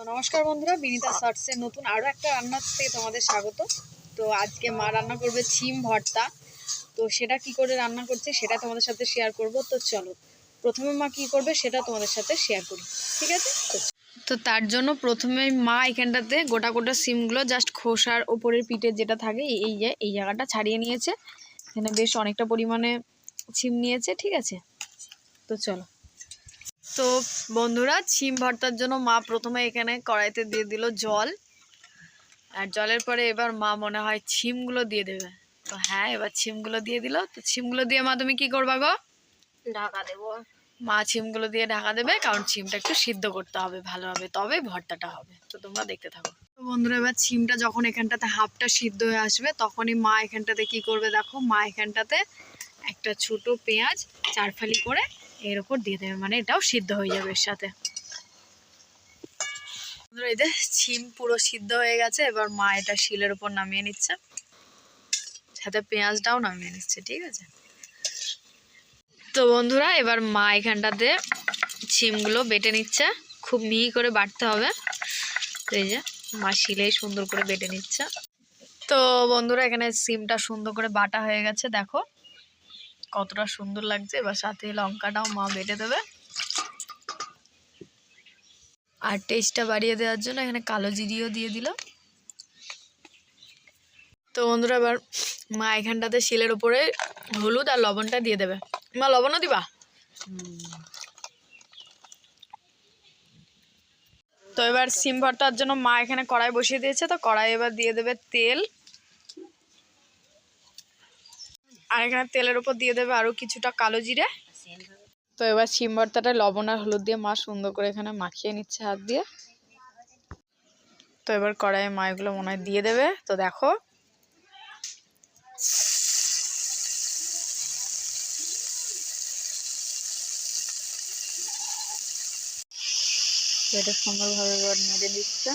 নমস্কার বন্ধুরা, বিনিতা শর্টসের নতুন আরও একটা রান্নার থেকে তোমাদের স্বাগত। তো আজকে মা রান্না করবে শিম ভর্তা। তো সেটা কি করে রান্না করছে সেটা তোমাদের সাথে শেয়ার করব। তো চলো প্রথমে মা কি করবে সেটা তোমাদের সাথে শেয়ার করি, ঠিক আছে? তো তার জন্য প্রথমে মা এখানটাতে গোটা গোটা শিমগুলো জাস্ট খোসার ওপরের পিঠের যেটা থাকে এই জায়গাটা ছাড়িয়ে নিয়েছে। এখানে বেশ অনেকটা পরিমাণে শিম নিয়েছে, ঠিক আছে? তো চলো। তো বন্ধুরা, শিম ভর্তার জন্য মা প্রথমে এখানে কড়াইতে দিয়ে দিল জল, আর জলের পরে এবার মা মনে হয় শিমগুলো দিয়ে দেবে। তো হ্যাঁ, এবার শিমগুলো দিয়ে দিল। তো শিমগুলো দিয়ে মা তুমি কি করবা গো? ঢাকা দেবো। মা শিমগুলো দিয়ে ঢাকা দেবে, কারণ শিমটা একটু সিদ্ধ করতে হবে ভালোভাবে, তবে ভর্তাটা হবে। তো তোমরা দেখতে থাকো। তো বন্ধুরা, এবার শিমটা যখন এখানটাতে হাফটা সিদ্ধ হয়ে আসবে তখনই মা এখানটাতে কি করবে দেখো। মা এখানটাতে একটা ছোট পেঁয়াজ 4 ফালি করে এর উপর দিয়ে দেবে, মানে এটাও সিদ্ধ হয়ে যাবে এর সাথে। এই যে শিম পুরো সিদ্ধ হয়ে গেছে, এবার মা এটা শিলের উপর নামিয়ে নিচ্ছে, সাথে পেঁয়াজটাও নামিয়ে নিচ্ছে, ঠিক আছে? তো বন্ধুরা, এবার মা এখানটাতে শিমগুলো বেটে নিচ্ছে, খুব মিহি করে বাটতে হবে। তো এই যে মা শিলেই সুন্দর করে বেটে নিচ্ছে। তো বন্ধুরা, এখানে শিমটা সুন্দর করে বাটা হয়ে গেছে, দেখো কতটা সুন্দর লাগছে। এবার সাথে লঙ্কাটাও মা বেটে দেবে, আর টেস্টটা বাড়িয়ে দেওয়ার জন্য এখানে কালো জিরিও দিয়ে দিল। তো বন্ধুরা, এবার মা এখানটাতে শিলের উপরে হলুদ আর লবণটা দিয়ে দেবে। মা লবণও দিবা? তো এবার শিম ভর্তার জন্য মা এখানে কড়াই বসিয়ে দিয়েছে। তো কড়াই এবার দিয়ে দেবে তেল, আর এখানে তেলের উপর দিয়ে দেবে আরও কিছুটা কালো জিরে। তো এবার শিম ভর্তাটা লবণ আর হলুদ দিয়ে মা সুন্দর করে এখানে মাখিয়ে নিচ্ছে হাত দিয়ে। তো এবার কড়াইয়ে মা এগুলো মনে হয় দিয়ে দেবে। তো দেখো এটা সুন্দরভাবে এবার নেড়ে দিচ্ছে।